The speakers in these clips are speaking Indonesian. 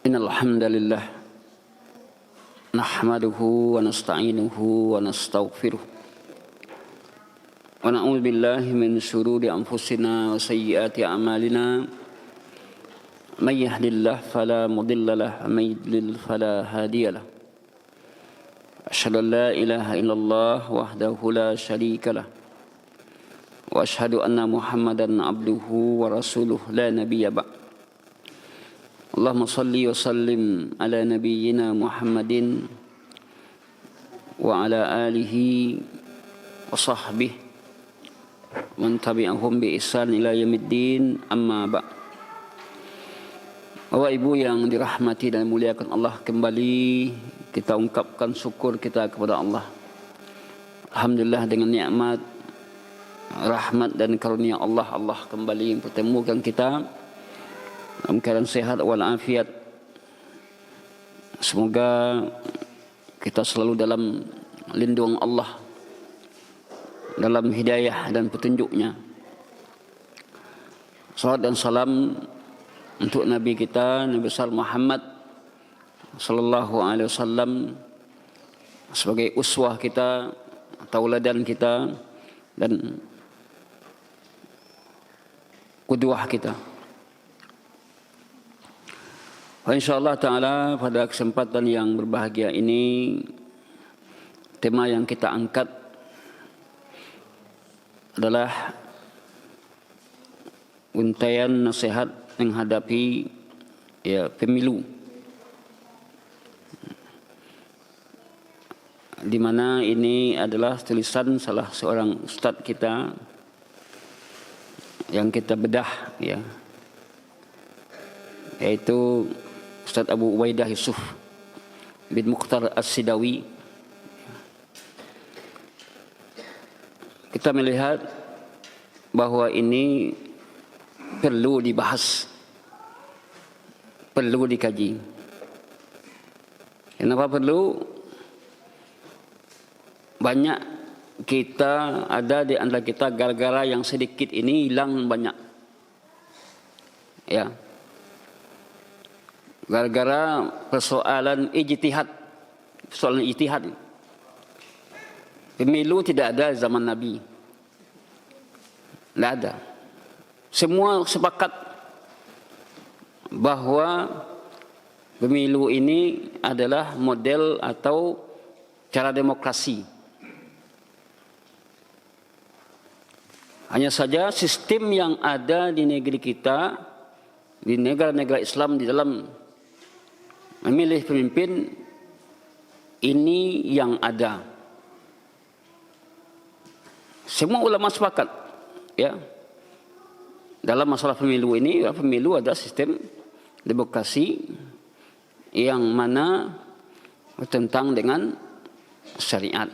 Innal hamdalillah nahmaduhu wa nasta'inuhu wa nastaghfiruh wa na'udzu billahi min shururi anfusina wa sayyiati a'malina may yahdihillahu fala mudilla lahu wa may yudlil fala hadiya lahu asyhadu an la ilaha illallah wahdahu la syarika lahu wa asyhadu anna muhammadan abduhu wa rasuluh la nabiyya ba'd. Allahumma salli wa sallim ala nabiyyina Muhammadin wa ala alihi wa sahbihi man tabi'ahum bi ihsan ila yaumiddin, amma ba'd. Bapak Ibu yang dirahmati dan dimuliakan Allah, kembali kita ungkapkan syukur kita kepada Allah. Alhamdulillah, dengan nikmat, rahmat dan karunia Allah kembali mempertemukan kita dalam keadaan sehat walafiat. Semoga kita selalu dalam lindungan Allah, dalam hidayah dan petunjuknya. Salawat dan salam untuk Nabi kita, Nabi besar Muhammad sallallahu alaihi wasallam, sebagai uswah kita, tauladan kita dan qudwah kita. InsyaAllah ta'ala pada kesempatan yang berbahagia ini, tema yang kita angkat adalah untaian nasihat menghadapi pemilu, di mana ini adalah tulisan salah seorang ustadz kita yang kita bedah, yaitu Ustaz Abu Ubaidah Yusuf bin Mukhtar As-Sidawi. Kita melihat bahwa ini perlu dibahas, perlu dikaji. Kenapa perlu? Banyak kita ada di antara kita gara-gara yang sedikit ini hilang banyak. Ya. Gara-gara persoalan ijtihad, persoalan ijtihad. Pemilu tidak ada zaman Nabi, tidak ada. Semua sepakat bahwa pemilu ini adalah model atau cara demokrasi. Hanya saja sistem yang ada di negeri kita, di negara-negara Islam, di dalam memilih pemimpin ini yang ada. Semua ulama sepakat, dalam masalah pemilu ini, pemilu ada sistem demokrasi yang mana bertentangan dengan syariat.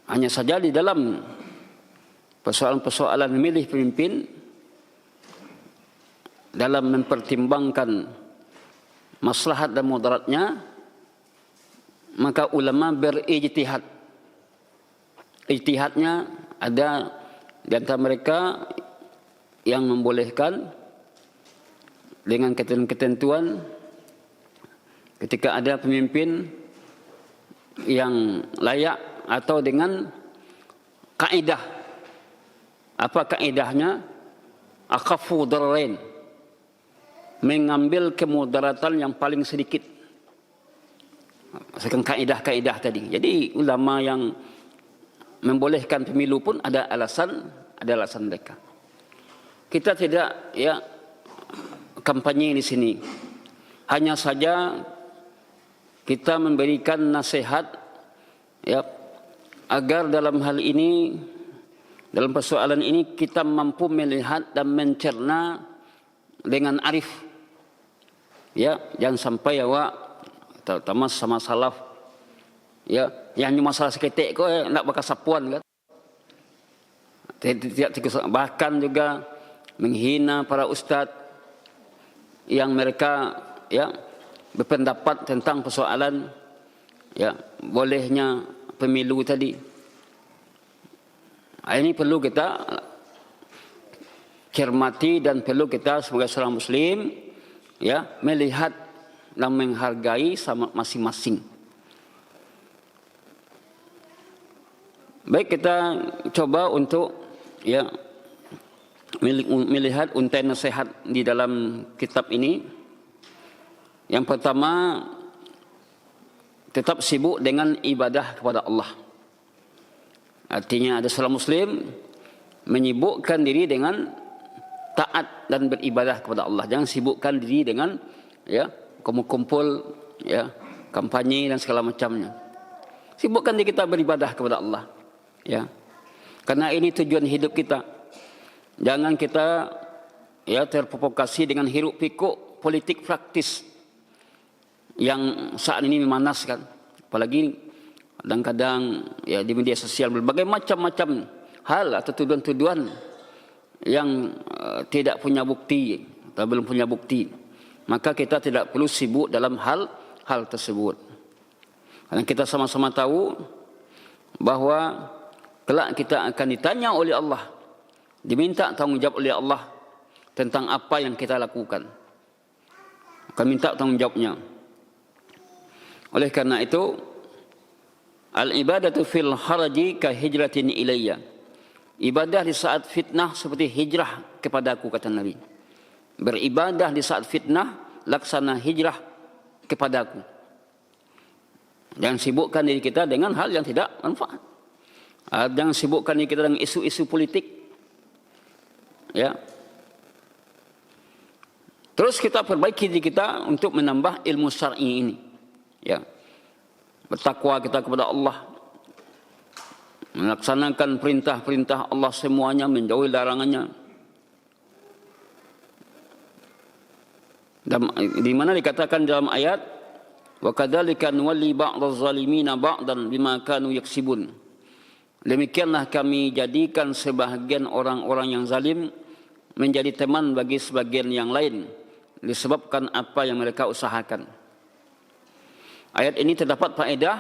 Hanya saja di dalam persoalan-persoalan memilih pemimpin, dalam mempertimbangkan maslahat dan mudaratnya, maka ulama berijtihad. Ijtihadnya ada di antara mereka yang membolehkan dengan ketentuan ketika ada pemimpin yang layak atau dengan kaidah. Apa kaidahnya? Akhafu dararain, mengambil kemudaratan yang paling sedikit. Maksudkan kaidah-kaidah tadi. Jadi ulama yang membolehkan pemilu pun ada alasan mereka. Kita tidak kampanye di sini. Hanya saja kita memberikan nasihat agar dalam hal ini, dalam persoalan ini kita mampu melihat dan mencerna dengan arif. Jangan sampai terutama sama salaf, yang masalah seketik kok nak bakal sapuan kan. Bahkan juga menghina para ustaz yang mereka berpendapat tentang persoalan bolehnya pemilu tadi. Ini perlu kita cermati dan perlu kita sebagai seorang muslim ya, melihat dan menghargai sama masing-masing. Baik, kita coba untuk ya melihat untai nasihat di dalam kitab ini. Yang pertama, tetap sibuk dengan ibadah kepada Allah. Artinya ada seorang Muslim menyibukkan diri dengan taat dan beribadah kepada Allah. Jangan sibukkan diri dengan ya kumpul-kumpul, ya kampanye dan segala macamnya. Sibukkan diri kita beribadah kepada Allah. Ya, karena ini tujuan hidup kita. Jangan kita ya terprovokasi dengan hiruk pikuk politik praktis yang saat ini memanaskan. Apalagi kadang-kadang ya di media sosial berbagai macam-macam hal atau tuduhan-tuduhan yang tidak punya bukti atau belum punya bukti. Maka kita tidak perlu sibuk dalam hal tersebut. Karena kita sama-sama tahu bahwa kelak kita akan ditanya oleh Allah, diminta tanggungjawab oleh Allah tentang apa yang kita lakukan. Akan minta tanggungjawabnya. Oleh karena itu, al-ibadatu fil haraji ka hijratin ilayya. Ibadah di saat fitnah seperti hijrah kepadaku, kata Nabi. Beribadah di saat fitnah laksana hijrah kepadaku. Jangan sibukkan diri kita dengan hal yang tidak manfaat. Jangan sibukkan diri kita dengan isu-isu politik. Ya. Terus kita perbaiki diri kita untuk menambah ilmu syar'i ini. Ya. Bertakwa kita kepada Allah. Melaksanakan perintah-perintah Allah semuanya, menjauhi larangannya. Di mana dikatakan dalam ayat, wa kadzalika nuwalli ba'daz zalimina ba'dan bima kanu yaksibun. Demikianlah kami jadikan sebahagian orang-orang yang zalim menjadi teman bagi sebagian yang lain disebabkan apa yang mereka usahakan. Ayat ini terdapat faedah.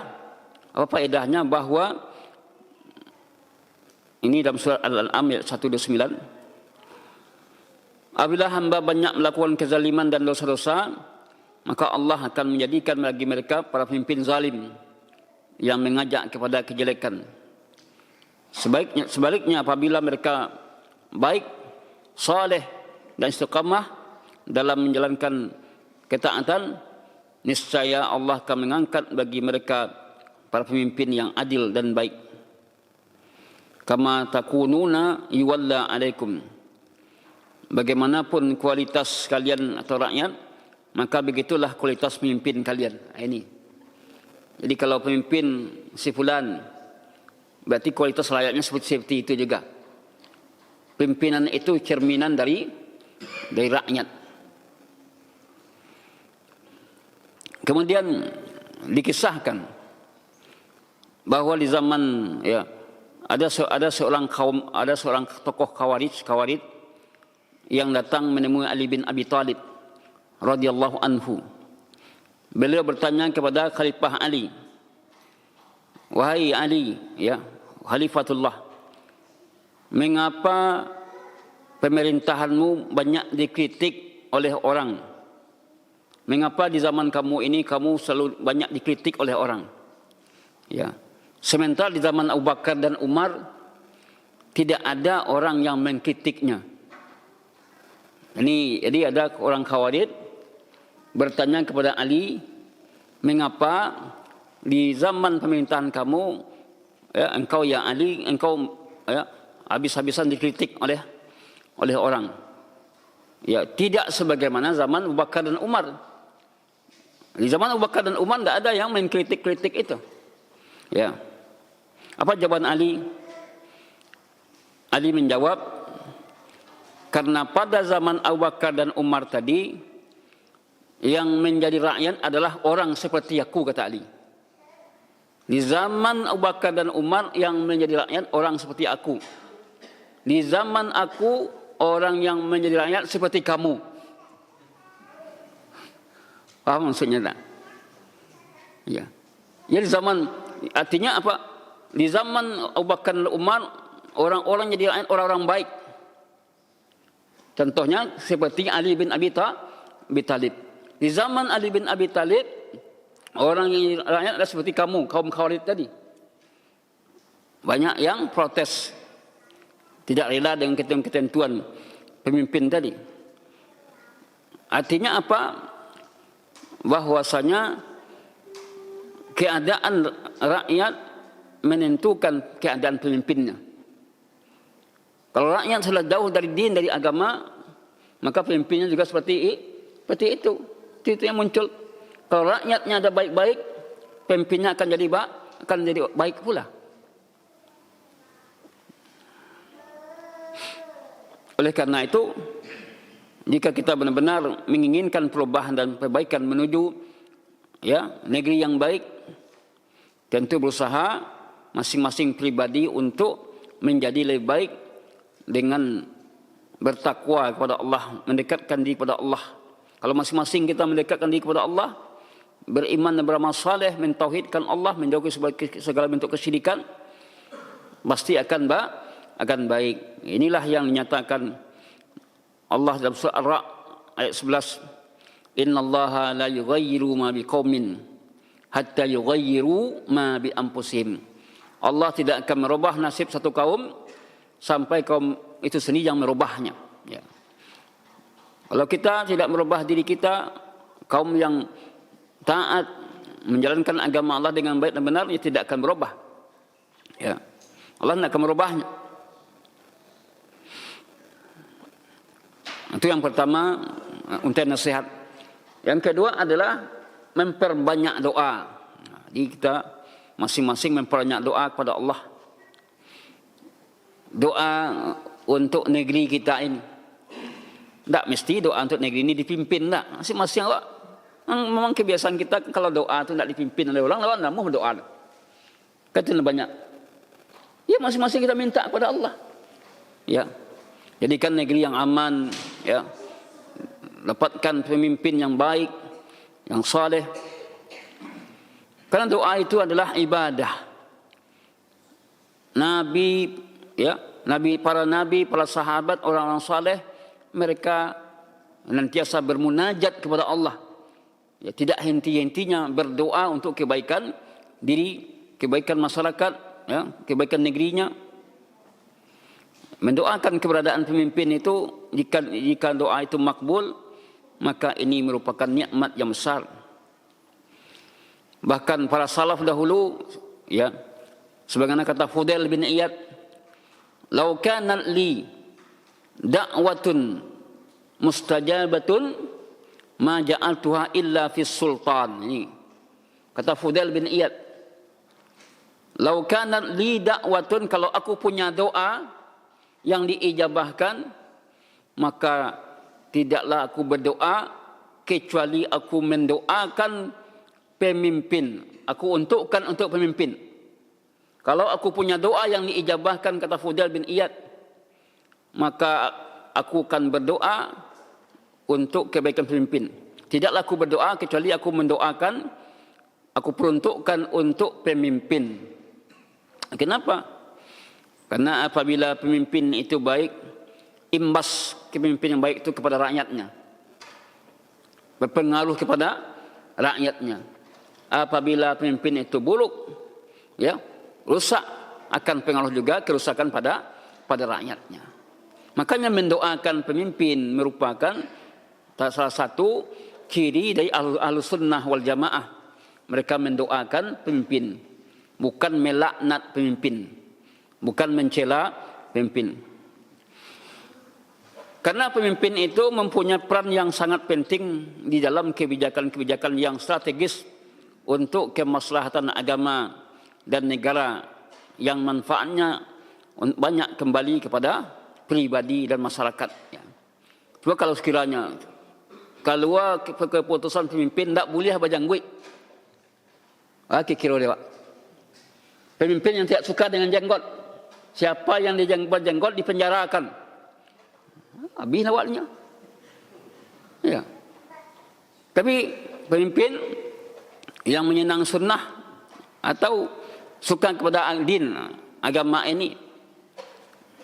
Apa faedahnya? Bahwa ini dalam surat Al-An'am ayat 129. Apabila hamba banyak melakukan kezaliman dan dosa-dosa, maka Allah akan menjadikan bagi mereka para pemimpin zalim yang mengajak kepada kejelekan. Sebaliknya apabila mereka baik, saleh dan istiqamah dalam menjalankan ketaatan, niscaya Allah akan mengangkat bagi mereka para pemimpin yang adil dan baik. Kama takununa yuwalla alaikum. Bagaimanapun kualitas kalian atau rakyat, maka begitulah kualitas pemimpin kalian. Ini. Jadi kalau pemimpin si fulan, berarti kualitas rakyatnya seperti itu juga. Pimpinan itu cerminan dari rakyat. Kemudian dikisahkan bahwa di zaman ya ada seorang tokoh Khawarij yang datang menemui Ali bin Abi Thalib radhiyallahu anhu. Beliau bertanya kepada Khalifah Ali, wahai Ali, ya Khalifatullah, mengapa pemerintahanmu banyak dikritik oleh orang? Mengapa di zaman kamu ini kamu selalu banyak dikritik oleh orang? Ya. Sementara di zaman Abu Bakar dan Umar tidak ada orang yang mengkritiknya. Jadi ada orang Khawarij bertanya kepada Ali, mengapa di zaman pemerintahan kamu, ya, engkau ya Ali, engkau ya, habis-habisan dikritik oleh orang. Ya, tidak sebagaimana zaman Abu Bakar dan Umar. Di zaman Abu Bakar dan Umar tidak ada yang mengkritik-kritik itu. Ya. Apa jawaban Ali? Ali menjawab, karena pada zaman Abu Bakar dan Umar tadi, yang menjadi rakyat adalah orang seperti aku, kata Ali. Di zaman Abu Bakar dan Umar yang menjadi rakyat orang seperti aku. Di zaman aku orang yang menjadi rakyat seperti kamu. Paham maksudnya tak? Ya. Ya, di zaman, artinya apa? Di zaman Abu Bakar dan Umar orang-orang jadi rakyat orang-orang baik. Contohnya seperti Ali bin Abi Abi Talib. Di zaman Ali bin Abi Talib, orang yang rakyat adalah seperti kamu, kaum Khawarij tadi. Banyak yang protes, tidak rela dengan ketentuan pemimpin tadi. Artinya apa? Bahwasanya keadaan rakyat menentukan keadaan pemimpinnya. Kalau rakyat sudah jauh dari din, dari agama, maka pemimpinnya juga seperti itu. Itu yang muncul. Kalau rakyatnya ada baik-baik, pemimpinnya akan jadi baik pula. Oleh karena itu, jika kita benar-benar menginginkan perubahan dan perbaikan menuju negeri yang baik, tentu berusaha masing-masing pribadi untuk menjadi lebih baik dengan bertakwa kepada Allah, mendekatkan diri kepada Allah. Kalau masing-masing kita mendekatkan diri kepada Allah, beriman dan beramal saleh, mentauhidkan Allah, menjauhi segala bentuk kesyirikan, pasti akan baik. Inilah yang dinyatakan Allah dalam surah Ar-Ra'd ayat 11. Innallaha la yughayyiru ma biqaumin hatta yughayyiru ma bi anfusihim. Allah tidak akan merubah nasib satu kaum sampai kaum itu sendiri yang merubahnya. Ya. Kalau kita tidak merubah diri kita, kaum yang taat menjalankan agama Allah dengan baik dan benar, ia tidak akan berubah. Ya. Allah tidak akan merubahnya. Itu yang pertama untuk nasihat. Yang kedua adalah memperbanyak doa. Jadi kita masing-masing memperbanyak doa kepada Allah. Doa untuk negeri kita ini. Tak mesti doa untuk negeri ini dipimpin, tak. Masing-masing awak. Memang kebiasaan kita kalau doa itu tidak dipimpin oleh orang, lawan mau berdoa. Kata banyak. Ya masing-masing kita minta kepada Allah. Ya. Jadikan negeri yang aman, ya. Dapatkan pemimpin yang baik, yang saleh. Karena doa itu adalah ibadah. Para nabi, para sahabat, orang-orang saleh, mereka senantiasa bermunajat kepada Allah. Ya, tidak henti-hentinya berdoa untuk kebaikan diri, kebaikan masyarakat, ya, kebaikan negerinya. Mendoakan keberadaan pemimpin itu, jika doa itu makbul, maka ini merupakan nikmat yang besar. Bahkan para salaf dahulu, ya, sebagaimana kata Fudail bin Iyad, "Lau kana li da'watun mustajabatun ma ja'altuha illa fis sultan." Ini kata Fudail bin Iyad. "Lau kana li da'watun," kalau aku punya doa yang diijabahkan, maka tidaklah aku berdoa kecuali aku mendoakan pemimpin. Aku untukkan untuk pemimpin. Kalau aku punya doa yang diijabahkan, kata Fudail bin Iyad, maka aku akan berdoa untuk kebaikan pemimpin. Tidaklah aku berdoa kecuali aku mendoakan, aku peruntukkan untuk pemimpin. Kenapa? Karena apabila pemimpin itu baik, imbas kepemimpinan yang baik itu kepada rakyatnya, berpengaruh kepada rakyatnya. Apabila pemimpin itu buruk, ya, rusak, akan pengaruh juga kerusakan pada rakyatnya. Makanya mendoakan pemimpin merupakan salah satu ciri dari Ahlus Sunnah wal Jamaah. Mereka mendoakan pemimpin, bukan melaknat pemimpin, bukan mencela pemimpin. Karena pemimpin itu mempunyai peran yang sangat penting di dalam kebijakan-kebijakan yang strategis untuk kemaslahatan agama dan negara, yang manfaatnya banyak kembali kepada pribadi dan masyarakat. Cuma kalau sekiranya keluar keputusan pemimpin tak boleh berjanggut, kira dia, pemimpin yang tidak suka dengan jenggot, siapa yang berjenggot dipenjarakan, habis awalnya. Ya. Tapi pemimpin yang menyenang sunnah atau suka kepada din agama ini,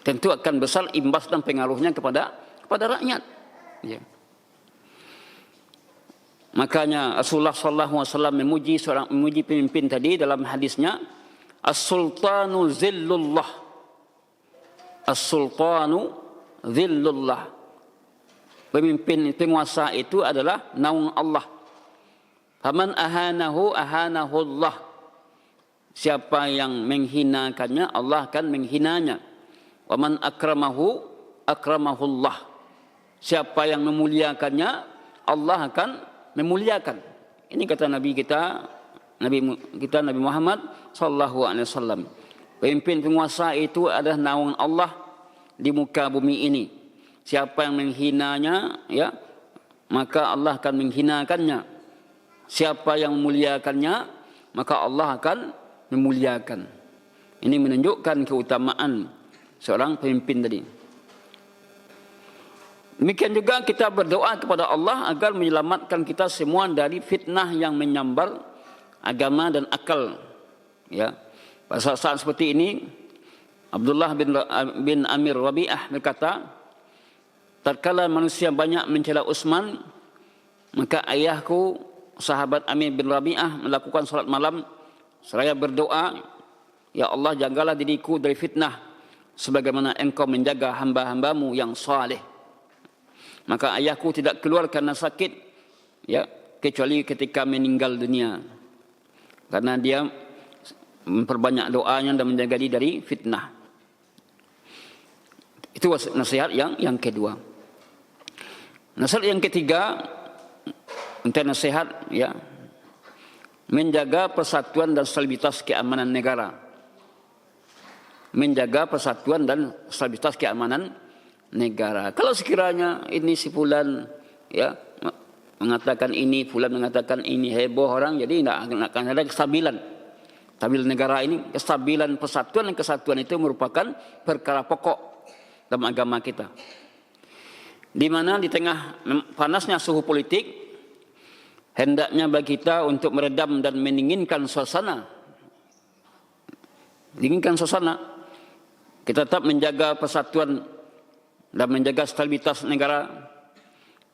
tentu akan besar imbas dan pengaruhnya kepada rakyat. Ya. Makanya Rasulullah SAW memuji pemimpin tadi dalam hadisnya, as-sultanu zillullah. As-sultanu zillullah. Pemimpin, penguasa itu adalah naung Allah. Faman ahanahu ahanahullah. Siapa yang menghinakannya, Allah akan menghinanya. Waman akramahu akramahullah. Siapa yang memuliakannya, Allah akan memuliakan. Ini kata Nabi kita, Nabi Muhammad sallallahu alaihi wasallam. Pemimpin penguasa itu adalah naungan Allah di muka bumi ini. Siapa yang menghinanya, ya, maka Allah akan menghinakannya. Siapa yang memuliakannya, maka Allah akan memuliakan. Ini menunjukkan keutamaan seorang pemimpin tadi. Demikian juga kita berdoa kepada Allah agar menyelamatkan kita semua dari fitnah yang menyambar agama dan akal. Ya, pada saat seperti ini, Abdullah bin Amir Rabi'ah berkata, tatkala manusia banyak mencela Utsman, maka ayahku, sahabat Amir bin Rabi'ah, melakukan salat malam seraya berdoa, ya Allah, jagalah diriku dari fitnah sebagaimana engkau menjaga hamba-hambamu yang saleh. Maka ayahku tidak keluar karena sakit, ya, kecuali ketika meninggal dunia, karena dia memperbanyak doanya dan menjaga diri dari fitnah. Itu nasihat yang kedua. Nasihat yang ketiga, untuk nasihat, ya, menjaga persatuan dan stabilitas keamanan negara. Menjaga persatuan dan stabilitas keamanan negara. Kalau sekiranya ini si fulan, ya, mengatakan ini, fulan mengatakan ini, heboh orang, jadi tidak akan ada kestabilan. Stabil negara ini, kestabilan persatuan dan kesatuan itu merupakan perkara pokok dalam agama kita. Di mana di tengah panasnya suhu politik, hendaknya bagi kita untuk meredam dan mendinginkan suasana. Dinginkan suasana. Kita tetap menjaga persatuan dan menjaga stabilitas negara,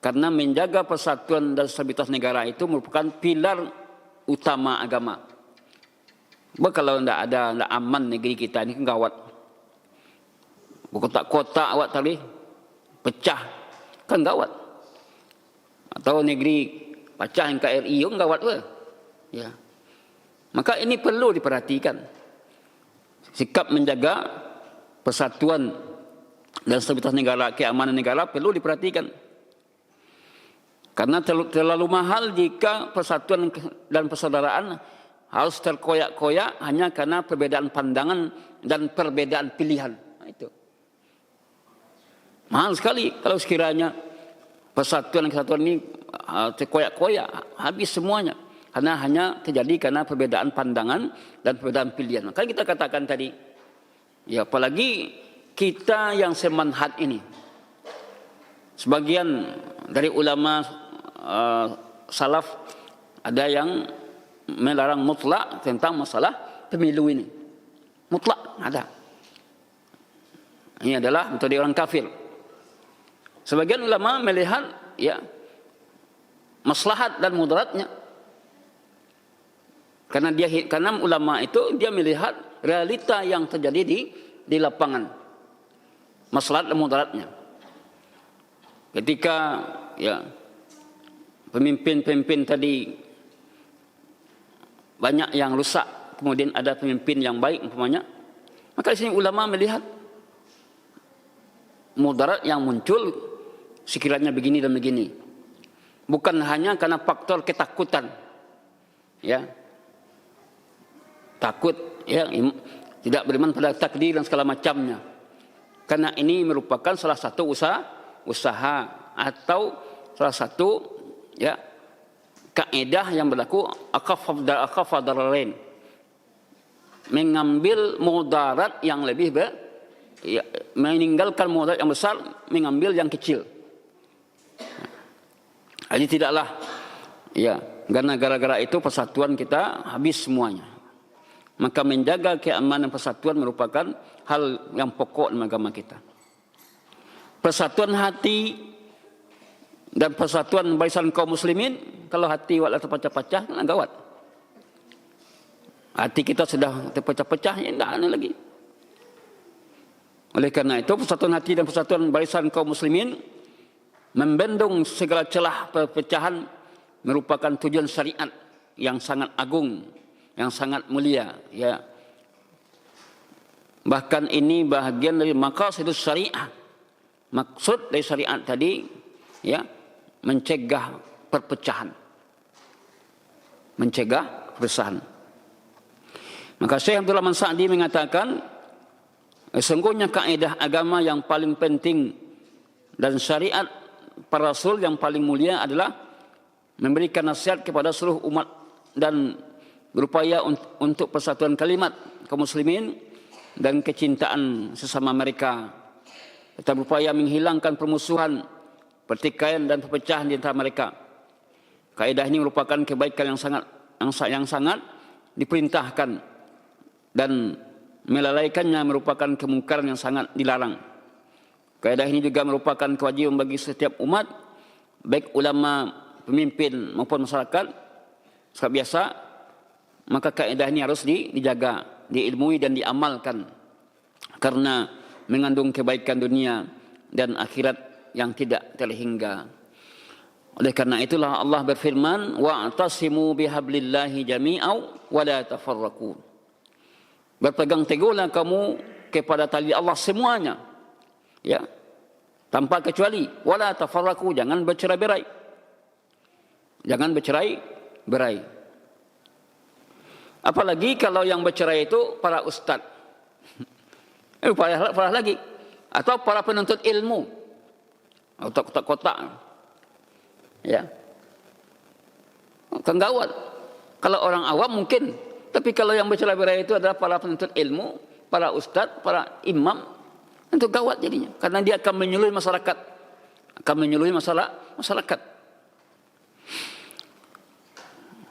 karena menjaga persatuan dan stabilitas negara itu merupakan pilar utama agama. Kalau tidak aman negeri kita ini, kan gawat. Kotak-kotak awak tadi pecah, kan gawat. Atau negeri pecah yang KRI, kan gawat pun. Ya. Maka ini perlu diperhatikan. Sikap menjaga persatuan dan stabilitas negara, keamanan negara perlu diperhatikan. Karena terlalu mahal jika persatuan dan persaudaraan harus terkoyak-koyak hanya karena perbedaan pandangan dan perbedaan pilihan. Nah, itu mahal sekali kalau sekiranya persatuan dan kesatuan ini terkoyak-koyak, habis semuanya. Karena hanya terjadi karena perbedaan pandangan dan perbedaan pilihan. Maka kita katakan tadi, ya, apalagi kita yang semanhat ini, sebagian dari ulama salaf ada yang melarang mutlak tentang masalah pemilu ini. Mutlak ada. Ini adalah metode orang kafir. Sebagian ulama melihat, ya, maslahat dan mudaratnya. Karena ulama itu dia melihat realita yang terjadi di lapangan. Maslahat dan mudaratnya. Ketika, ya, pemimpin-pemimpin tadi banyak yang rusak, kemudian ada pemimpin yang baik umpamanya, maka di sini ulama melihat mudarat yang muncul sekiranya begini dan begini. Bukan hanya karena faktor ketakutan, ya, takut, ya, tidak beriman pada takdir dan segala macamnya. Karena ini merupakan salah satu usaha atau salah satu, ya, kaidah yang berlaku akhafadarain, mengambil mudarat yang lebih ya, meninggalkan mudarat yang besar, mengambil yang kecil. Jadi tidaklah, ya, karena gara-gara itu persatuan kita habis semuanya. Maka menjaga keamanan persatuan merupakan hal yang pokok dalam agama kita. Persatuan hati, dan persatuan barisan kaum muslimin. Kalau hati walau terpecah-pecah, kan gawat. Hati kita sudah terpecah-pecah, ya tidak ada lagi. Oleh karena itu, persatuan hati dan persatuan barisan kaum muslimin membendung segala celah perpecahan merupakan tujuan syariat yang sangat agung, yang sangat mulia. Ya. Bahkan ini bahagian dari maqasidus syariah. Maksud dari syariat tadi, ya, mencegah perpecahan. Mencegah perpecahan. Maka Syekh Abdul Rahman Sa'di mengatakan, sesungguhnya kaidah agama yang paling penting dan syariat para rasul yang paling mulia adalah memberikan nasihat kepada seluruh umat dan berupaya untuk persatuan kalimat kaum muslimin dan kecintaan sesama mereka. Kita berupaya menghilangkan permusuhan, pertikaian dan perpecahan di antara mereka. Kaidah ini merupakan kebaikan yang sangat diperintahkan, dan melalaikannya merupakan kemungkaran yang sangat dilarang. Kaidah ini juga merupakan kewajiban bagi setiap umat, baik ulama, pemimpin maupun masyarakat secara biasa. Maka kaidah ini harus dijaga, diilmui dan diamalkan, karena mengandung kebaikan dunia dan akhirat yang tidak terhingga. Oleh karena itulah Allah berfirman, wa'tasimu bihablillahi jami'au wa la tafarraqu. Berpegang teguhlah kamu kepada tali Allah semuanya, ya, tanpa kecuali. Wala tafarraqu, jangan bercerai-berai. Jangan bercerai-berai. Apalagi kalau yang bercerai itu para ustaz. Parah lagi. Atau para penuntut ilmu. Atau kotak-kotak. Ya. Kan gawat. Kalau orang awam mungkin. Tapi kalau yang bercerai-berai itu adalah para penuntut ilmu, para ustadz, para imam, itu gawat jadinya. Karena dia akan menyuluhi masyarakat. Akan menyuluhi masyarakat.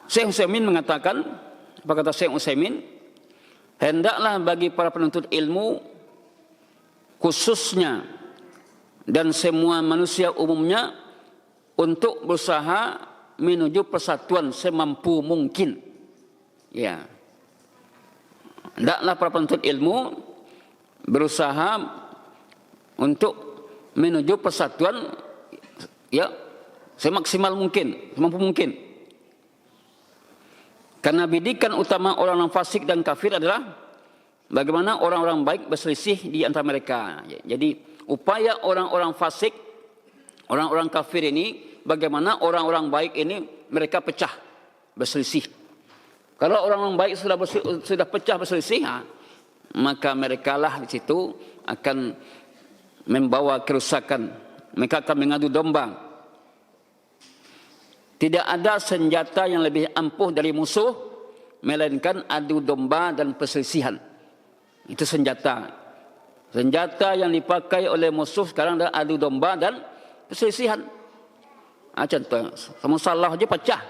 Syekh Utsaimin mengatakan, apa kata Syekh Utsaimin? Hendaklah bagi para penuntut ilmu, khususnya dan semua manusia umumnya, untuk berusaha menuju persatuan semampu mungkin. Ya, hendaklah para penuntut ilmu berusaha untuk menuju persatuan, ya, semaksimal mungkin, semampu mungkin. Karena bidikan utama orang-orang fasik dan kafir adalah bagaimana orang-orang baik berselisih di antara mereka. Jadi upaya orang-orang fasik, orang-orang kafir ini, bagaimana orang-orang baik ini mereka pecah, berselisih. Kalau orang-orang baik sudah pecah berselisih, maka mereka lah di situ akan membawa kerusakan. Mereka akan mengadu domba. Tidak ada senjata yang lebih ampuh dari musuh, melainkan adu domba dan perselisihan. Itu senjata. Senjata yang dipakai oleh musuh sekarang adalah adu domba dan perselisihan. Contoh, sama salah aja pecah.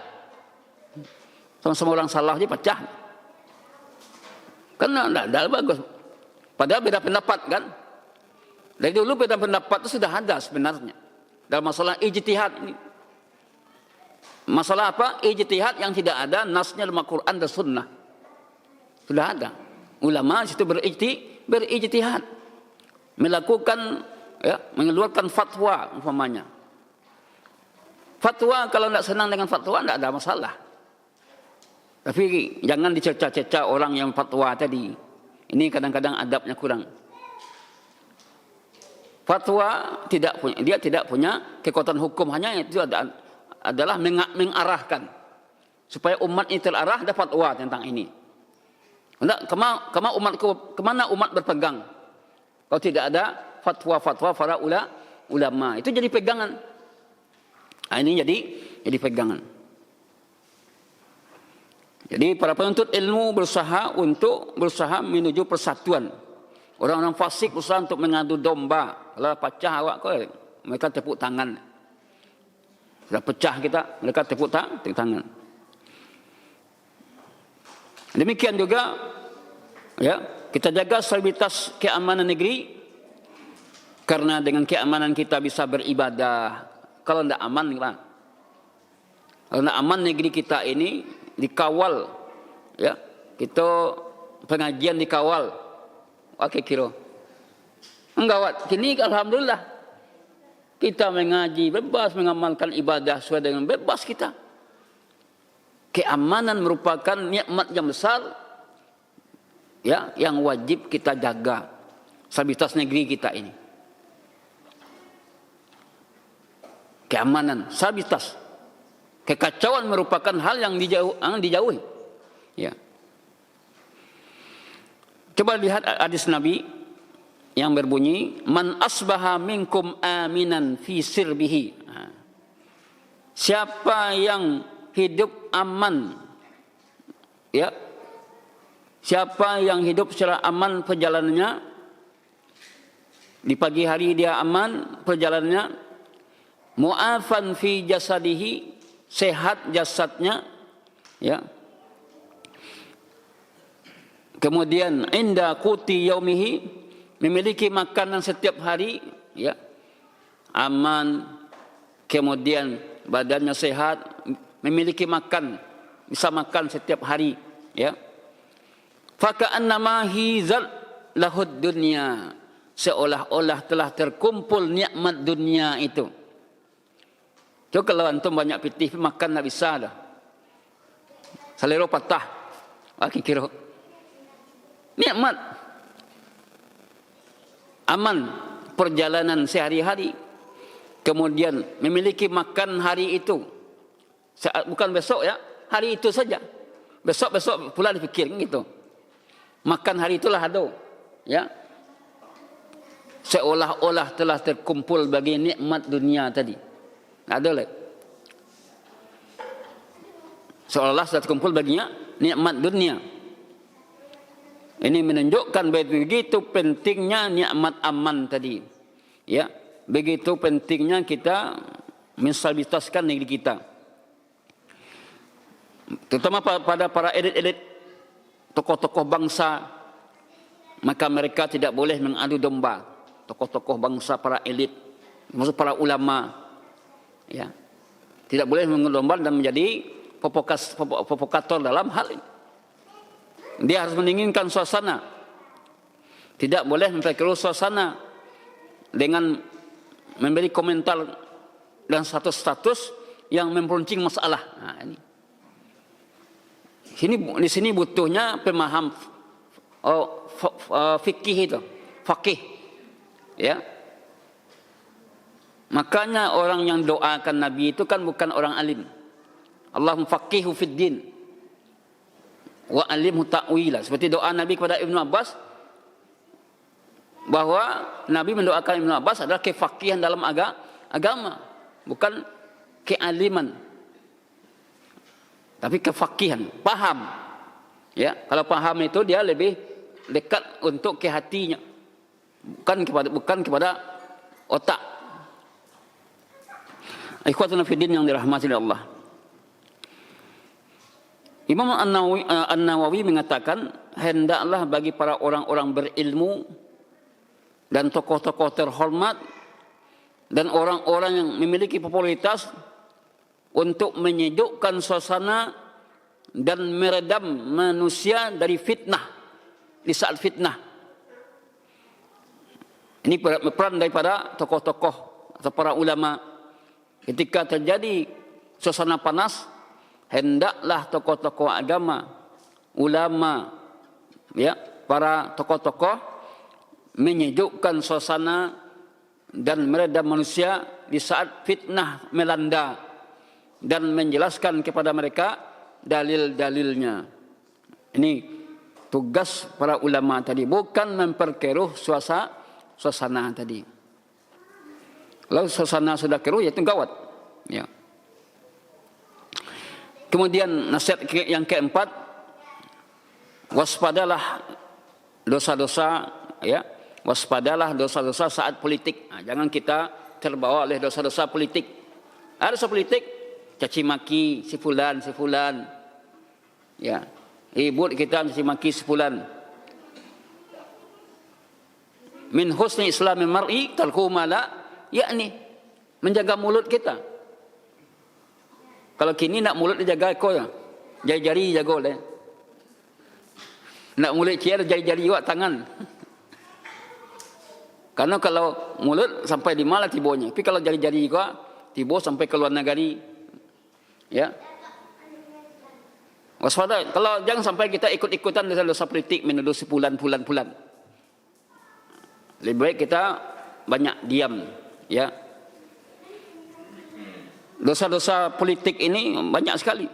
Sama-sama orang salah aja pecah. Kan tidak bagus. Padahal beda pendapat kan. Dari dulu beda pendapat itu sudah ada sebenarnya. Dalam masalah ijtihad ini. Masalah apa? Ijtihad yang tidak ada nasnya dalam Al-Quran dan Sunnah. Sudah ada. Ulama situ berijtihad. Melakukan, ya, mengeluarkan fatwa umpamanya. Fatwa kalau tidak senang dengan fatwa tidak ada masalah. Tapi jangan dicerca-cerca orang yang fatwa tadi. Ini kadang-kadang adabnya kurang. Fatwa dia tidak punya kekuatan hukum, hanya itu adalah mengarahkan supaya umat ini terarah, ada fatwa tentang ini. Kemana umat berpegang? Kalau tidak ada fatwa-fatwa para ulama, itu jadi pegangan. Ini jadi pegangan. Jadi para penuntut ilmu berusaha menuju persatuan. Orang-orang fasik berusaha untuk mengadu domba. Kalau pecah awak kau, mereka tepuk tangan. Sudah pecah kita, mereka tepuk tangan. Demikian juga, ya, kita jaga stabilitas keamanan negeri, karena dengan keamanan kita bisa beribadah kalau tidak aman gimana? Kalau tidak aman negeri kita ini dikawal, ya, kita pengajian dikawal, oke kira. Enggak, kini alhamdulillah kita mengaji bebas, mengamalkan ibadah sesuai dengan bebas kita. Keamanan merupakan nikmat yang besar, ya, yang wajib kita jaga stabilitas negeri kita ini. Keamanan, stabilitas, kekacauan merupakan hal yang dijauhi. Ya. Coba lihat hadis Nabi yang berbunyi, man asbaha minkum aminan fi sirbihi. Siapa yang hidup aman, ya, siapa yang hidup secara aman perjalanannya, di pagi hari dia aman perjalanannya, mu'afan fi jasadihi, sehat jasadnya, ya, kemudian inda quti yaumihi, memiliki makanan setiap hari, ya, aman, kemudian badannya sehat, memiliki makan, bisa makan setiap hari, ya. Faka'annama hizal lahud dunya, seolah-olah telah terkumpul nikmat dunia itu. Coba kalau antum banyak pitih makan tak bisa dah, selera patah, kira nikmat aman perjalanan sehari-hari, kemudian memiliki makan hari itu, bukan besok, ya, hari itu saja. Besok pula dipikir gitu. Makan hari itulah ada, ya. Seolah-olah telah terkumpul bagi nikmat dunia tadi. Ada lagi. Seolah-olah telah terkumpul baginya nikmat dunia. Ini menunjukkan begitu pentingnya nikmat aman tadi. Ya, begitu pentingnya kita menstabilitaskan negeri kita. Terutama pada para elit-elit, tokoh-tokoh bangsa, maka mereka tidak boleh mengadu domba. Tokoh-tokoh bangsa, para elit, maksud para ulama, ya, tidak boleh mengadu domba dan menjadi provokator dalam hal ini. Dia harus mendinginkan suasana, tidak boleh memperkeruh suasana dengan memberi komentar dan status-status yang memperuncing masalah. Nah, ini. Di sini butuhnya pemaham fikih itu, fakih, ya. Makanya orang yang doakan Nabi itu kan bukan orang alim. Allahumma faqihu fid din wa alimhu ta'wila. Seperti doa Nabi kepada Ibnu Abbas, bahwa Nabi mendoakan Ibnu Abbas adalah kefakihan dalam agama, bukan kealiman, tapi kefakihan, paham. Ya, kalau paham itu dia lebih dekat untuk ke hatinya, bukan kepada otak. Ikhwatuna fiddin yang dirahmati Allah. Imam An-Nawawi mengatakan, hendaklah bagi para orang-orang berilmu dan tokoh-tokoh terhormat dan orang-orang yang memiliki popularitas untuk menyejukkan suasana dan meredam manusia dari fitnah di saat fitnah. Ini peran daripada tokoh-tokoh atau para ulama. Ketika terjadi suasana panas, hendaklah tokoh-tokoh agama, ulama, ya, para tokoh-tokoh menyejukkan suasana dan meredam manusia di saat fitnah melanda dan menjelaskan kepada mereka dalil-dalilnya. Ini tugas para ulama tadi, bukan memperkeruh suasana tadi. Kalau suasana sudah keruh, ya itu gawat. Ya. Kemudian nasihat yang keempat, waspadalah dosa-dosa, ya, waspadalah dosa-dosa saat politik. Nah, jangan kita terbawa oleh dosa-dosa politik. Ada dosa politik, caci maki si fulan, ya, ribut kita caci maki si fulan. Min husni islami mar'i tarku ma la yakni. menjaga mulut kita. Kalau kini nak mulut dijaga ekor, jari-jari jaga oleh. Nak mulut ciar jari-jari juga tangan. Karena kalau mulut sampai di mana tibonya, tapi kalau jari-jari juga tibo sampai ke luar negeri. Ya. Waspada, kalau jangan sampai kita ikut-ikutan dalam dosa politik menuduh bulan-bulan. Lebih baik kita banyak diam, ya. Dosa-dosa politik ini banyak sekali.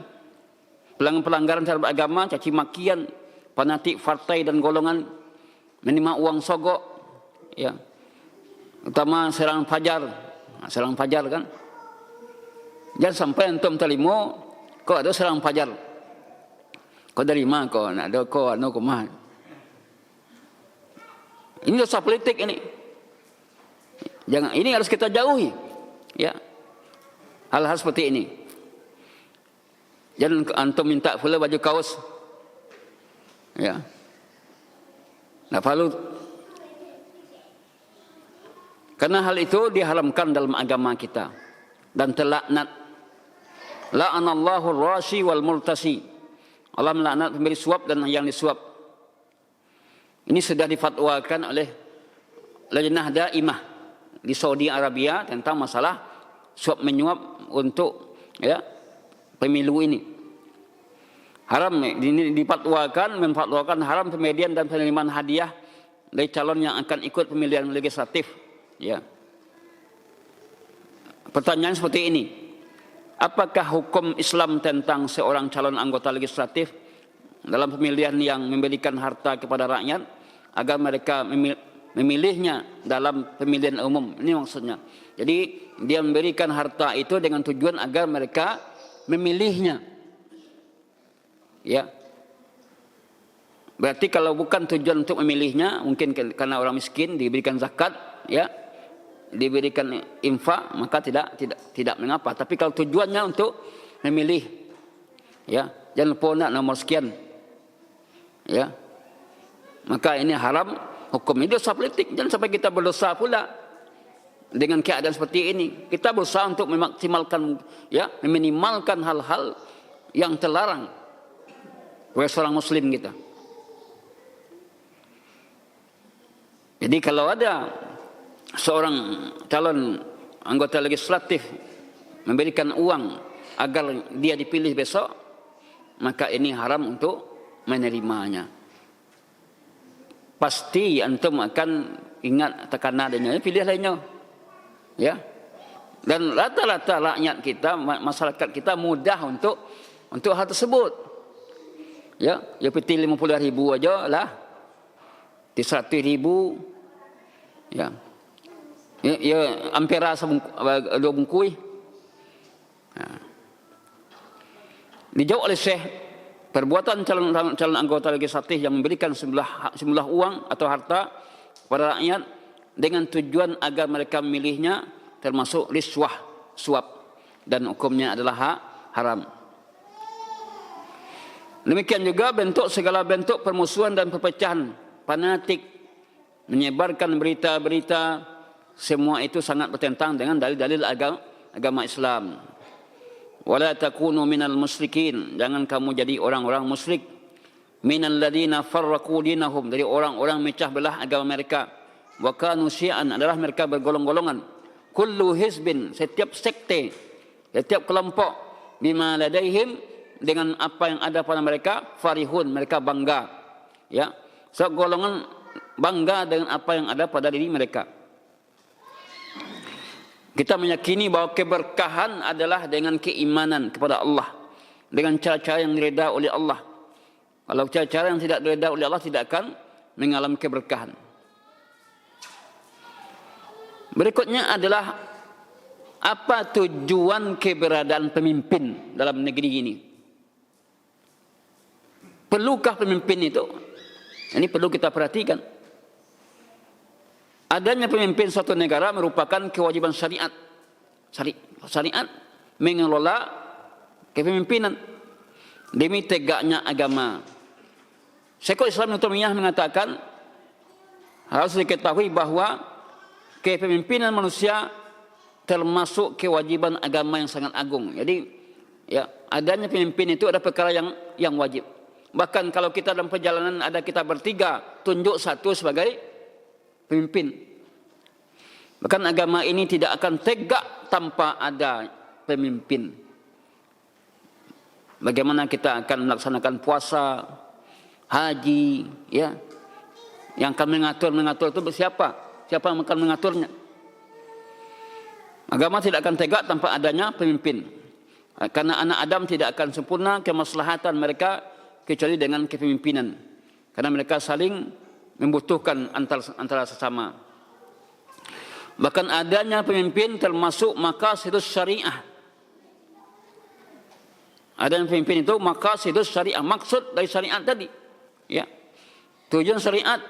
Pelanggaran terhadap agama, caci makian, fanatik partai dan golongan, menerima uang sogok, ya. Utama serangan fajar kan. Jangan sampai antum terima kok ada serangan fajar. Kau dari mana kau nak ada kau anu kemah? Ini dosa politik ini. Jangan, ini harus kita jauhi. Ya. Hal-hal seperti ini. Jangan antum minta pula baju kaos. Ya. Nak perlu. Karena hal itu diharamkan dalam agama kita dan terlaknat. La'anallahu ar-rashi wal multasi. Allah melaknat pemberi suap dan yang disuap. Ini sudah difatwakan oleh Lajnah Daimah di Saudi Arabia tentang masalah suap menyuap untuk ya pemilu ini. Haram ini memfatwakan haram pemberian dan penerimaan hadiah dari calon yang akan ikut pemilihan legislatif. Ya. Pertanyaan seperti ini. Apakah hukum Islam tentang seorang calon anggota legislatif dalam pemilihan yang memberikan harta kepada rakyat agar mereka memilihnya dalam pemilihan umum? Ini maksudnya. Jadi dia memberikan harta itu dengan tujuan agar mereka memilihnya. Ya. Berarti kalau bukan tujuan untuk memilihnya, mungkin karena orang miskin diberikan zakat, ya. Diberikan infak, maka tidak mengapa. Tapi kalau tujuannya untuk memilih, ya, jangan lupa nak nomor sekian, ya, maka ini haram hukum. Ini dosa politik. Jangan sampai kita berdosa pula dengan keadaan seperti ini. Kita berusaha untuk memaksimalkan, ya, meminimalkan hal-hal yang terlarang oleh seorang muslim kita. Jadi kalau ada seorang calon anggota legislatif memberikan uang agar dia dipilih besok, maka ini haram untuk menerimanya. Pasti antum akan ingat tekanan adanya, pilih lainnya. Ya. Dan rata-rata rakyat kita, masyarakat kita mudah untuk hal tersebut. Ya, dia pilih 50.000 aja lah. 100.000. Ya. Ya, ampera 2 bungkui. Nah. Dijawab oleh Syekh, perbuatan calon anggota legislatif yang memberikan sejumlah uang atau harta kepada rakyat dengan tujuan agar mereka memilihnya termasuk riswah, suap, dan hukumnya adalah haram. Demikian juga segala bentuk permusuhan dan perpecahan, fanatik, menyebarkan berita-berita, semua itu sangat bertentangan dengan dalil-dalil agama Islam. Wala takunu minal musyrikin, jangan kamu jadi orang-orang musyrik. Minal ladina farraqu dinahum, dari orang-orang mecah belah agama mereka. Wa kanu syi'an, adalah mereka bergolong-golongan. Kullu hizbin, setiap sekte, setiap kelompok, bima ladaihim, dengan apa yang ada pada mereka, farihun, mereka bangga. Ya, so golongan bangga dengan apa yang ada pada diri mereka. Kita meyakini bahawa keberkahan adalah dengan keimanan kepada Allah, dengan cara-cara yang diredha oleh Allah. Kalau cara-cara yang tidak diredha oleh Allah tidak akan mengalami keberkahan. Berikutnya adalah apa tujuan keberadaan pemimpin dalam negeri ini? Perlukah pemimpin itu? Ini perlu kita perhatikan. Adanya pemimpin suatu negara merupakan kewajiban syariat. Syariat mengelola kepemimpinan demi tegaknya agama. Syekhul Islam Ibnu Taimiyah mengatakan harus diketahui bahwa kepemimpinan manusia termasuk kewajiban agama yang sangat agung. Jadi ya, adanya pemimpin itu ada perkara yang wajib. Bahkan kalau kita dalam perjalanan ada kita bertiga, tunjuk satu sebagai pemimpin. Bahkan agama ini tidak akan tegak tanpa ada pemimpin. Bagaimana kita akan melaksanakan puasa, haji, ya. Yang akan mengatur itu siapa? Siapa yang akan mengaturnya? Agama tidak akan tegak tanpa adanya pemimpin. Karena anak Adam tidak akan sempurna kemaslahatan mereka kecuali dengan kepemimpinan. Karena mereka saling membutuhkan antara sesama. Bahkan adanya pemimpin termasuk maqasidus syariah. Adanya pemimpin itu maqasidus syariah, maksud dari syariat tadi. Ya. Tujuan syariat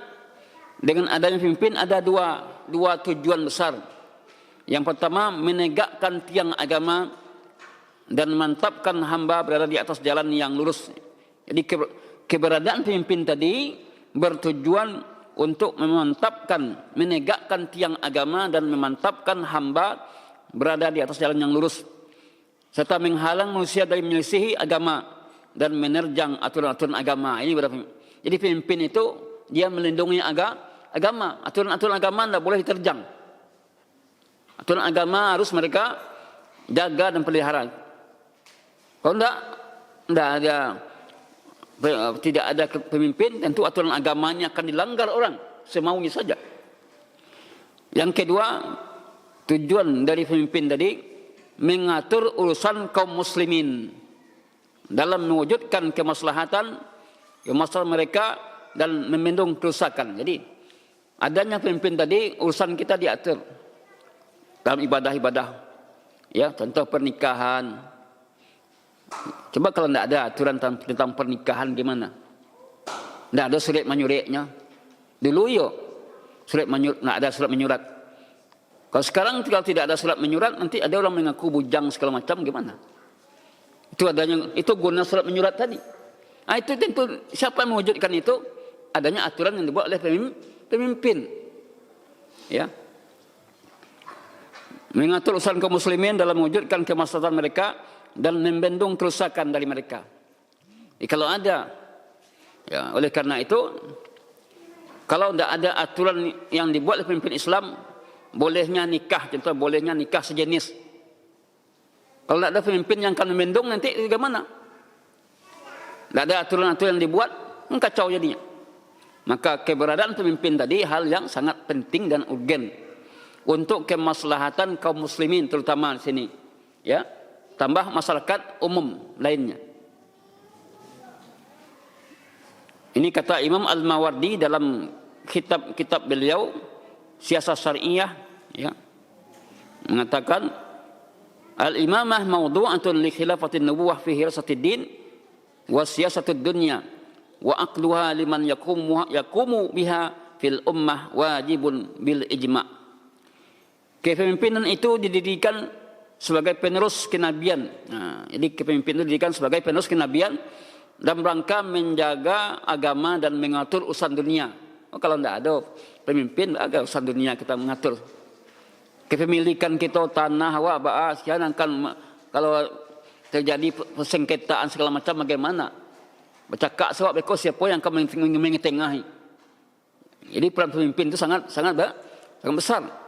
dengan adanya pemimpin ada dua tujuan besar. Yang pertama, menegakkan tiang agama dan memantapkan hamba berada di atas jalan yang lurus. Jadi keberadaan pemimpin tadi bertujuan untuk memantapkan, menegakkan tiang agama dan memantapkan hamba berada di atas jalan yang lurus, serta menghalang manusia dari menyelisihi agama dan menerjang aturan-aturan agama. Ini berapa? Jadi pemimpin itu dia melindungi agama, aturan-aturan agama tidak boleh diterjang. Aturan agama harus mereka jaga dan pelihara. Kalau tidak ada pemimpin, tentu aturan agamanya akan dilanggar orang semaunya saja. Yang kedua, tujuan dari pemimpin tadi mengatur urusan kaum muslimin dalam mewujudkan kemaslahatan mereka dan membendung kerusakan. Jadi adanya pemimpin tadi, urusan kita diatur dalam ibadah-ibadah, ya, contoh pernikahan. Coba kalau tidak ada aturan tentang pernikahan gimana? Tidak ada surat menyuratnya. Dulu yuk surat menyurat, tidak ada surat menyurat. Kalau sekarang kalau tidak ada surat menyurat, nanti ada orang mengaku bujang segala macam, gimana? Itu guna surat menyurat tadi. Nah, itu tentu siapa yang mewujudkan itu? Adanya aturan yang dibuat oleh pemimpin. Ya. Mengatur urusan kaum muslimin dalam mewujudkan kemaslahatan mereka dan membendung kerusakan dari mereka. Jadi kalau ada, ya, oleh karena itu, kalau tidak ada aturan yang dibuat oleh pemimpin Islam, bolehnya nikah, contoh bolehnya nikah sejenis. Kalau tidak ada pemimpin yang akan membendung, nanti bagaimana? Tidak ada aturan-aturan yang dibuat, kacau jadinya. Maka keberadaan pemimpin tadi hal yang sangat penting dan urgen untuk kemaslahatan kaum muslimin, terutama di sini, ya. Tambah masyarakat umum lainnya. Ini kata Imam Al-Mawardi dalam kitab beliau Siasat Syariah, ya, mengatakan al-imamah mawdu'atun li khilafatin nubuwah fi hirasatid din wa siyasatud dunya wa aqluha liman yakumu biha fil ummah wajibun bil ijma'. Kepemimpinan itu didirikan sebagai penerus kenabian. Nah, jadi kepemimpinan itu didirikan sebagai penerus kenabian dalam rangka menjaga agama dan mengatur urusan dunia. Kalau tidak ada pemimpin, agak urusan dunia kita mengatur. Kepemilikan kita tanah, sekian kan kalau terjadi persengketaan segala macam bagaimana? Bercakap sebab siapa yang akan mengentengahi. Jadi peran pemimpin itu sangat besar.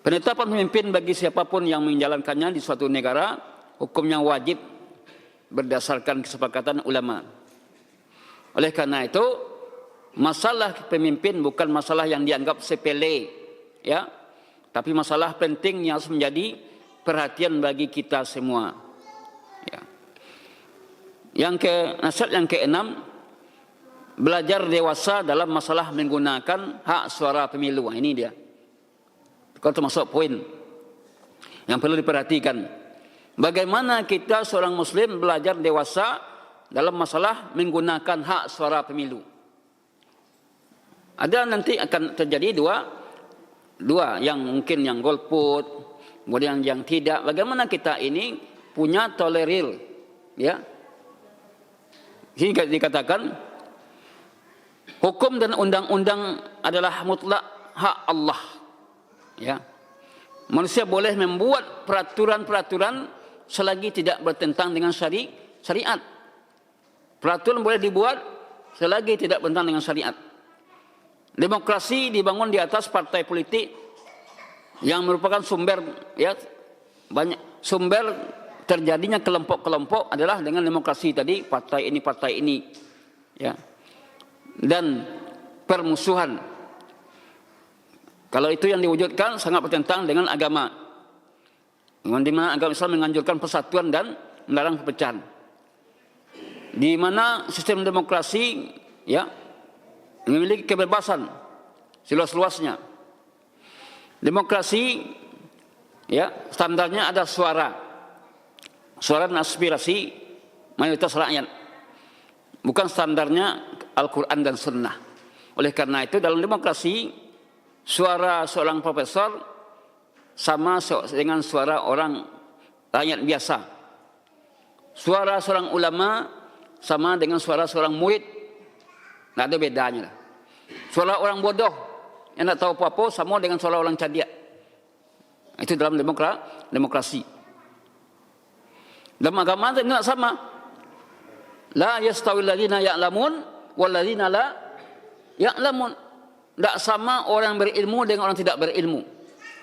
Penetapan pemimpin bagi siapapun yang menjalankannya di suatu negara hukumnya wajib berdasarkan kesepakatan ulama. Oleh karena itu, masalah pemimpin bukan masalah yang dianggap sepele, ya, tapi masalah penting yang harus menjadi perhatian bagi kita semua. Ya. Nasihat yang keenam, belajar dewasa dalam masalah menggunakan hak suara pemilu. Ini dia. Kalau termasuk poin yang perlu diperhatikan. Bagaimana kita seorang muslim belajar dewasa dalam masalah menggunakan hak suara pemilu. Ada nanti akan terjadi dua yang mungkin yang golput, kemudian yang tidak. Bagaimana kita ini punya tolerir, ya. Sini dikatakan hukum dan undang-undang adalah mutlak hak Allah. Ya, Manusia boleh membuat peraturan-peraturan selagi tidak bertentangan dengan syariat. Peraturan boleh dibuat selagi tidak bertentangan dengan syariat. Demokrasi dibangun di atas partai politik yang merupakan sumber sumber terjadinya kelompok-kelompok adalah dengan demokrasi tadi, partai ini ya. Dan permusuhan. Kalau itu yang diwujudkan sangat bertentangan dengan agama. Di mana agama Islam menganjurkan persatuan dan melarang perpecahan. Di mana sistem demokrasi ya memiliki kebebasan seluas-luasnya. Demokrasi ya standarnya ada suara dan aspirasi mayoritas rakyat. Bukan standarnya Al-Quran dan Sunnah. Oleh karena itu dalam demokrasi suara seorang profesor sama dengan suara orang rakyat biasa. Suara seorang ulama sama dengan suara seorang murid. Tidak ada bedanya. Suara orang bodoh yang tidak tahu apa-apa sama dengan suara orang cerdik. Itu dalam demokrasi. Dalam agama itu tidak sama. La yastawil ladzina ya'lamun wal ladzina la ya'lamun. Tidak sama orang berilmu dengan orang tidak berilmu.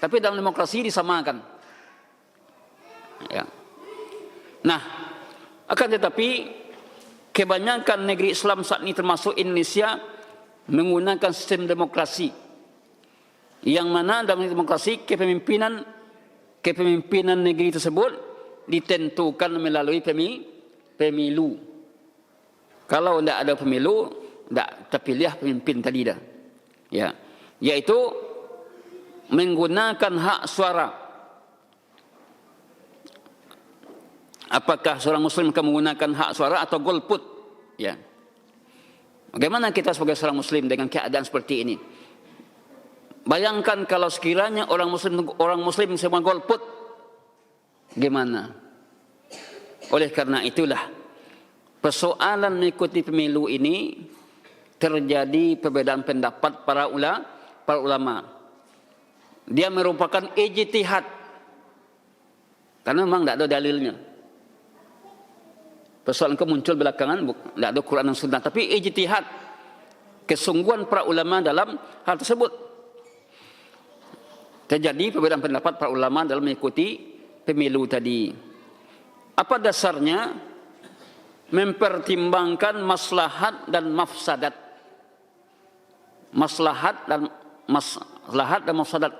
Tapi dalam demokrasi disamakan. Ya. Nah, akan tetapi kebanyakan negeri Islam saat ini termasuk Indonesia menggunakan sistem demokrasi. Yang mana dalam demokrasi kepemimpinan negeri tersebut ditentukan melalui pemilu. Kalau tidak ada pemilu, tidak terpilih pemimpin tadi dah. Ya, yaitu menggunakan hak suara. Apakah seorang muslim akan menggunakan hak suara atau golput? Ya. Bagaimana kita sebagai seorang muslim dengan keadaan seperti ini? Bayangkan kalau sekiranya orang muslim semua golput, gimana? Oleh karena itulah persoalan mengikuti pemilu ini terjadi perbedaan pendapat para ulama. Dia merupakan ijtihad. Karena memang tidak ada dalilnya. Persoalan itu muncul belakangan, tidak ada Quran dan Sunnah, tapi ijtihad. Kesungguhan para ulama dalam hal tersebut. Terjadi perbedaan pendapat para ulama dalam mengikuti pemilu tadi. Apa dasarnya? Mempertimbangkan maslahat dan mafsadat. Maslahat dan mafsadat,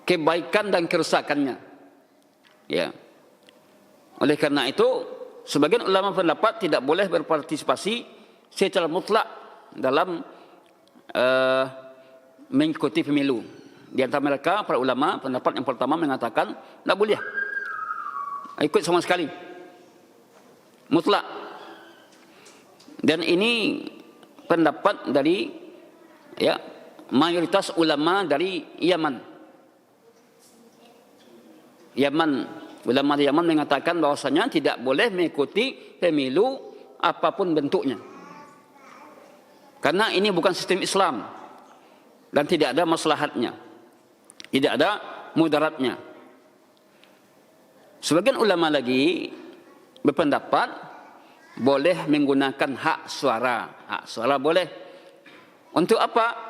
kebaikan dan kerusakannya. Ya. Oleh karena itu, sebagian ulama pendapat tidak boleh berpartisipasi secara mutlak dalam mengikuti pemilu. Di antara mereka para ulama pendapat yang pertama mengatakan tidak boleh ikut sama sekali, mutlak. Dan ini pendapat dari mayoritas ulama dari Yaman. Ulama di Yaman mengatakan bahwasanya tidak boleh mengikuti pemilu apapun bentuknya. Karena ini bukan sistem Islam dan tidak ada maslahatnya. Tidak ada mudaratnya. Sebagian ulama lagi berpendapat boleh menggunakan hak suara. Hak suara boleh. Untuk apa?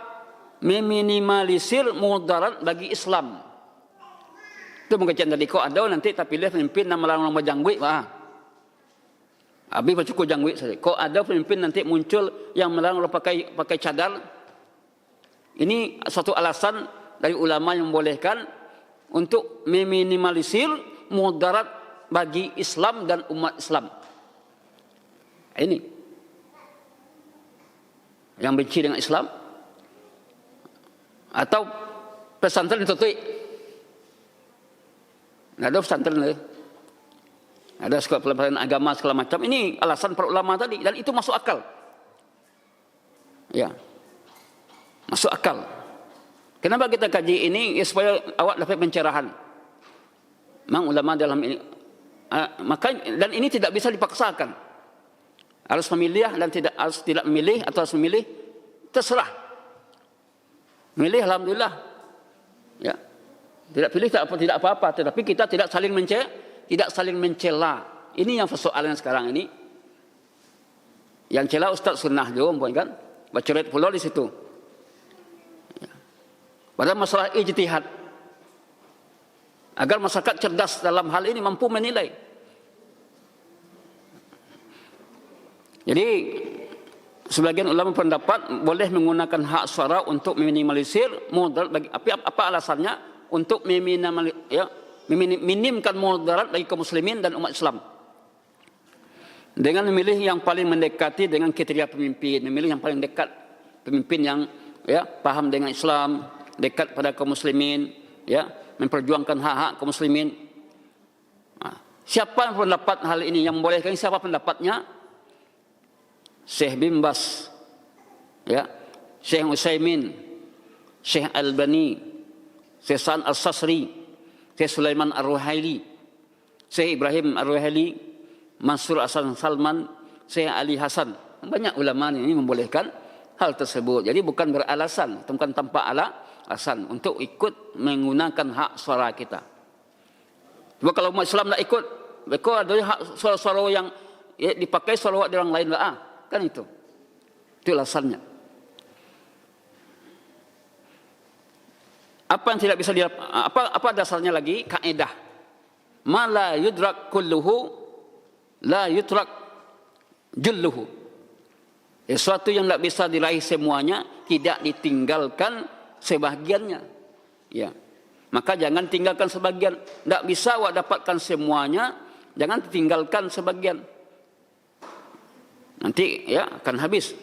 Meminimalisir mudarat bagi Islam. Itu mungkin tadi kau ada nanti tak pilih pemimpin nama orang jangwit. Habis cukup jangwit saja. Kau ada pemimpin nanti muncul yang melarang orang pakai cadar. Ini suatu alasan dari ulama yang membolehkan untuk meminimalisir mudarat bagi Islam dan umat Islam. Ini yang benci dengan Islam, atau pesantren ditutup. Tidak ada pesantren lagi. Ada sekolah pelajaran agama segala macam. Ini alasan para ulama tadi, dan itu masuk akal. Ya, masuk akal. Kenapa kita kaji ini? Ya, supaya awak dapat pencerahan. Memang ulama dalam ini, maka dan ini tidak bisa dipaksakan. Harus memilih dan tidak memilih atau harus memilih, terserah. Memilih alhamdulillah. Ya. Tidak pilih tidak apa-apa, tetapi kita tidak saling mencela. Ini yang persoalan sekarang ini. Yang cela Ustaz sunnah juga, kan? Bacoret pula di situ. Ya. Pada masalah ijtihad, agar masyarakat cerdas dalam hal ini mampu menilai. Jadi sebagian ulama pendapat boleh menggunakan hak suara untuk meminimalisir mudarat bagi apa alasannya? Untuk minimkan mudarat bagi kaum muslimin dan umat Islam. Dengan memilih yang paling mendekati dengan kriteria pemimpin, memilih yang paling dekat, pemimpin yang paham dengan Islam, dekat pada kaum muslimin, memperjuangkan hak-hak kaum muslimin. Siapa yang pendapat hal ini yang membolehkan? Siapa pendapatnya? Syekh bin Bas, Syekh Utsaimin, Syekh Albani, Syekh Sa'ad Al-Sasri, Syekh Sulaiman Ar-Ruhaili, Syekh Ibrahim Ar-Ruhaili, Mansur Hasan Salman, Syekh Ali Hasan. Banyak ulama ini membolehkan hal tersebut. Jadi bukan beralasan, bukan tanpa alasan untuk ikut menggunakan hak suara kita. Cuma kalau umat Islam tak ikut, mereka ada hak suara-suara yang dipakai suara orang lain lah, kan itu. Itu alasannya. Apa yang tidak bisa apa dasarnya lagi? Kaidah. Ma la yudrak kulluhu la yutrak julluhu. Sesuatu yang tidak bisa diraih semuanya, tidak ditinggalkan sebagiannya. Ya. Maka jangan tinggalkan sebagian. Tidak bisa awak dapatkan semuanya, jangan tinggalkan sebagian. Nanti akan habis.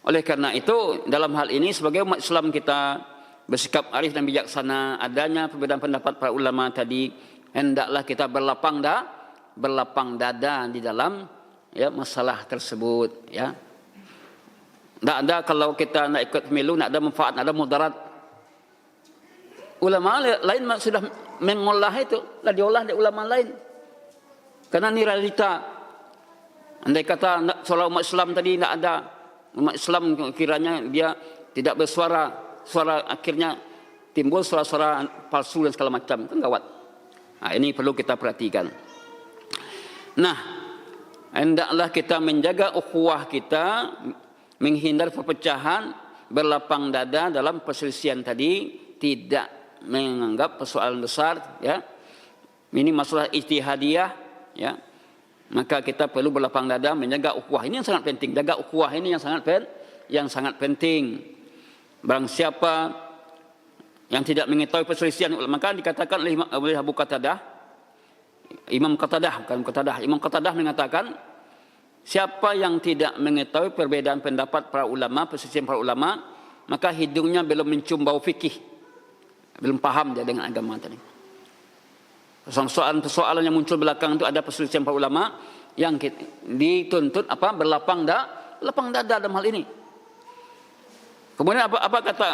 Oleh karena itu, dalam hal ini sebagai umat Islam kita bersikap arif dan bijaksana. Adanya perbedaan pendapat para ulama tadi, hendaklah kita berlapang dada di dalam masalah tersebut. Tidak ada kalau kita nak ikut pemilu, nak ada manfaat, nak ada mudarat. Ulama lain sudah mengolah itu, lah diolah oleh ulama lain. Karena ini realita. Andai kata soal umat Islam tadi tidak ada, umat Islam kiranya dia tidak bersuara, suara akhirnya timbul suara-suara palsu dan segala macam, kan gawat. Ini perlu kita perhatikan. Nah, hendaklah kita menjaga ukhuwah kita, menghindar perpecahan, berlapang dada dalam perselisihan tadi, tidak menganggap persoalan besar. Ini masalah ijtihadiyah. Maka kita perlu berlapang dada menjaga ukhuwah. Ini yang sangat penting. Jaga ukhuwah ini yang sangat penting. Barang siapa yang tidak mengetahui perselisihan, maka dikatakan oleh Abu Qatadah, Imam Qatadah mengatakan, siapa yang tidak mengetahui perbedaan pendapat para ulama, perselisihan para ulama, maka hidungnya belum mencium bau fikih, belum paham dia dengan agama tadi. Persoalan yang muncul belakang itu ada perselisihan para ulama yang dituntut berlapang dada dalam hal ini. Kemudian apa kata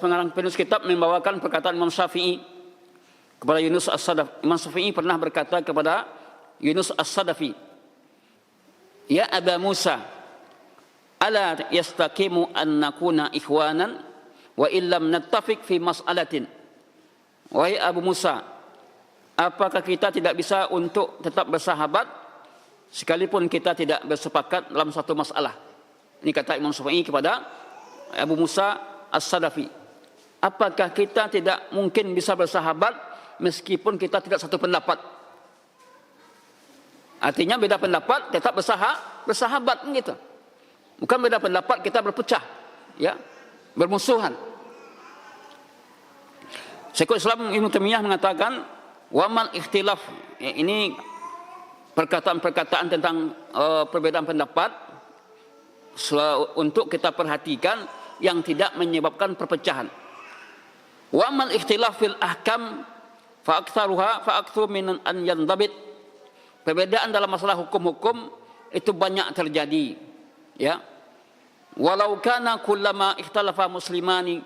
pengarang penulis kitab membawakan perkataan Imam Syafi'i kepada Yunus As-Sadafi. Imam Syafi'i pernah berkata kepada Yunus As-Sadafi, "Ya Aba Musa, ala yastaqimu an nakuna ikhwanan wa illam nattafiq fi mas'alatin." Wahai Abu Musa, apakah kita tidak bisa untuk tetap bersahabat sekalipun kita tidak bersepakat dalam satu masalah? Ini kata Imam Syafi'i kepada Abu Musa As-Sadafi. Apakah kita tidak mungkin bisa bersahabat meskipun kita tidak satu pendapat? Artinya beda pendapat tetap bersahabat gitu. Bukan beda pendapat kita berpecah, bermusuhan. Syekhul Islam Ibnu Taimiyah mengatakan, waman ikhtilaf, ini perkataan-perkataan tentang perbedaan pendapat untuk kita perhatikan yang tidak menyebabkan perpecahan. Wa man ikhtilaf fil ahkam fa aktsaru min an yandabit. Perbedaan dalam masalah hukum-hukum itu banyak terjadi. Walau kana kullama ikhtalafa muslimani,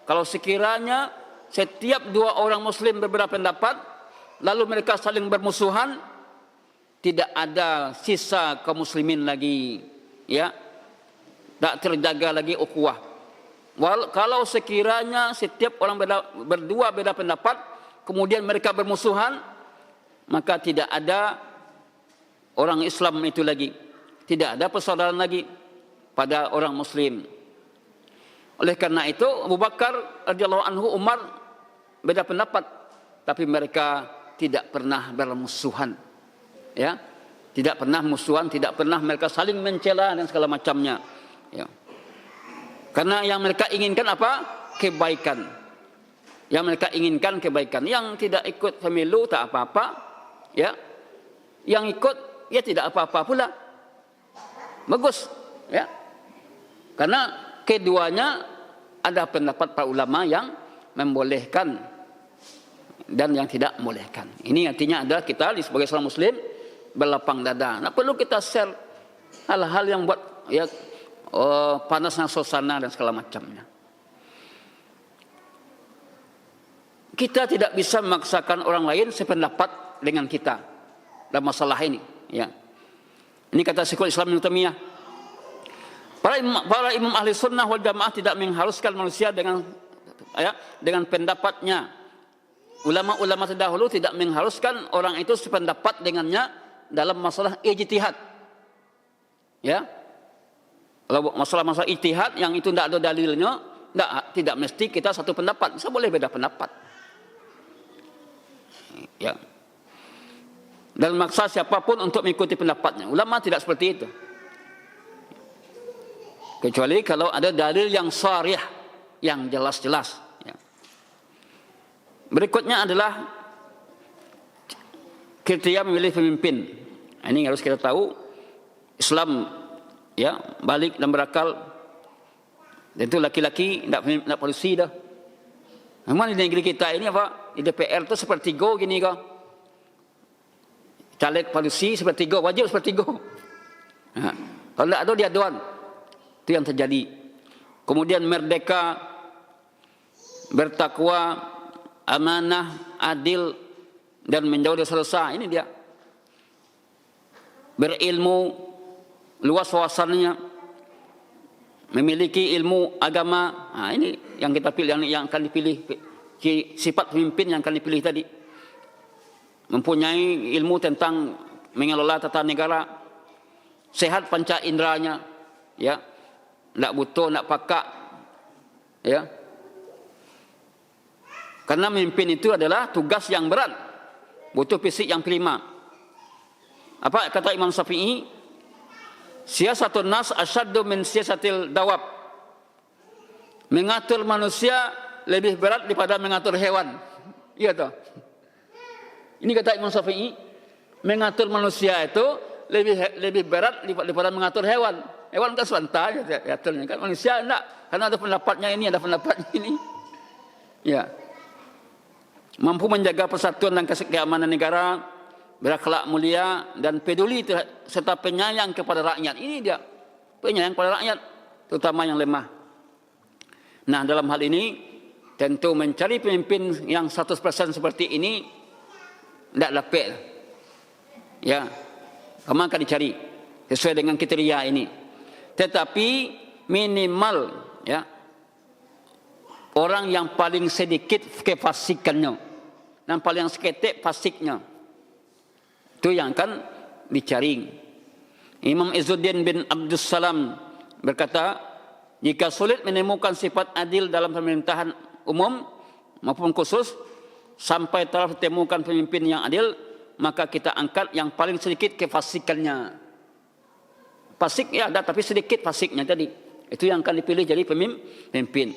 kalau sekiranya setiap dua orang muslim berbeda pendapat lalu mereka saling bermusuhan, tidak ada sisa kaum muslimin lagi. Tak terjaga lagi ukhuwah. Kalau sekiranya setiap orang berdua beda pendapat, kemudian mereka bermusuhan, maka tidak ada orang Islam itu lagi, tidak ada persaudaraan lagi pada orang Muslim. Oleh karena itu Abu Bakar radhiyallahu anhu, Umar beda pendapat, tapi mereka tidak pernah bermusuhan, ya, tidak pernah musuhan, tidak pernah mereka saling mencela dan segala macamnya, ya. Karena yang mereka inginkan apa? Kebaikan. Yang mereka inginkan kebaikan. Yang tidak ikut pemilu tak apa-apa, ya. Yang ikut ya tidak apa-apa pula. Bagus, ya. Karena keduanya ada pendapat para ulama yang membolehkan dan yang tidak membolehkan. Ini artinya adalah kita sebagai seorang Muslim berlapang dada. Nah, perlu kita share hal-hal yang buat ya panasnya suasana dan segala macamnya. Kita tidak bisa memaksakan orang lain sependapat dengan kita dalam masalah ini, ya. Ini kata Syekhul Islam Ibnu Taimiyah. Para imam ahli sunnah wal jamaah tidak mengharuskan manusia dengan pendapatnya. Ulama-ulama terdahulu tidak mengharuskan orang itu sependapat dengannya dalam masalah ijtihad, ya. Kalau masalah-masalah ijtihad yang itu tidak ada dalilnya, tidak mesti kita satu pendapat, bisa boleh beda pendapat, ya. Dan maksa siapapun untuk mengikuti pendapatnya. Ulama tidak seperti itu, kecuali kalau ada dalil yang sharih, yang jelas-jelas, ya. Berikutnya adalah kriteria memilih pemimpin. Ini harus kita tahu. Islam, ya, balik dan berakal. Dan itu laki-laki tidak polisi dah. Memang di negeri kita ini apa? Di DPR itu sepertiga gini kah? Caleg polisi sepertiga, wajib sepertiga. Nah, kalau tidak ada dia doan. Itu yang terjadi. Kemudian merdeka, bertakwa, amanah, adil, dan menjauh dari dosa. Ini dia. Berilmu, luas wawasannya, memiliki ilmu agama. Nah, ini yang kita pilih, yang akan dipilih, sifat pemimpin yang akan dipilih tadi. Mempunyai ilmu tentang mengelola tata negara, sehat panca inderanya, ya, tidak butuh, tidak pakak, ya. Karena memimpin itu adalah tugas yang berat, butuh fisik yang prima. Apa kata Imam Syafi'i? Siyasatun nas asyaddu min siyasatil dawab. Mengatur manusia lebih berat daripada mengatur hewan. Iya toh. Ini kata Imam Syafi'i, mengatur manusia itu lebih berat daripada mengatur hewan. Hewan kan santai aturnya, kan manusia enggak, karena ada pendapatnya ini, ada pendapatnya ini. Ya. Mampu menjaga persatuan dan keamanan negara, berakhlak mulia dan peduli serta penyayang kepada rakyat. Ini dia, penyayang kepada rakyat, terutama yang lemah. Nah, dalam hal ini tentu mencari pemimpin yang 100% seperti ini tidak dapat. Ya, kamu akan dicari sesuai dengan kriteria ini. Tetapi minimal, ya, orang yang paling sedikit kefasikannya dan paling seketik fasiknya, itu yang akan dicari. Imam Izzuddin bin Abdus Salam berkata, jika sulit menemukan sifat adil dalam pemerintahan umum maupun khusus, sampai telah ditemukan pemimpin yang adil, maka kita angkat yang paling sedikit kefasikannya. Fasik ya ada, tapi sedikit fasiknya tadi. Itu yang akan dipilih jadi pemimpin.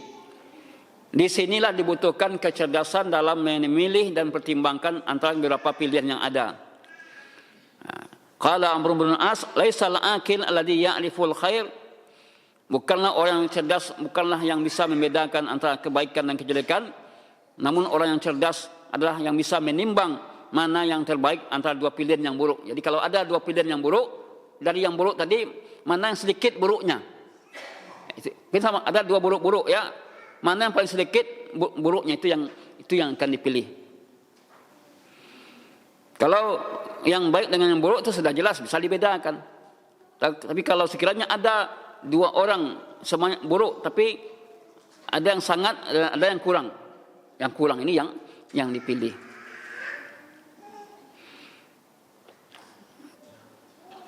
Di sinilah dibutuhkan kecerdasan dalam memilih dan pertimbangkan antara beberapa pilihan yang ada. Qala Amr bin As, laisal aqil alladhi ya'riful khair. Bukanlah orang yang cerdas, bukanlah yang bisa membedakan antara kebaikan dan kejelekan, namun orang yang cerdas adalah yang bisa menimbang mana yang terbaik antara dua pilihan yang buruk. Jadi kalau ada dua pilihan yang buruk, dari yang buruk tadi mana yang sedikit buruknya? Kita ada dua buruk-buruk, ya. Mana yang paling sedikit buruknya, itu yang akan dipilih. Kalau yang baik dengan yang buruk itu sudah jelas bisa dibedakan. Tapi kalau sekiranya ada dua orang semuanya buruk, tapi Ada yang sangat, ada yang kurang. Yang kurang ini yang dipilih.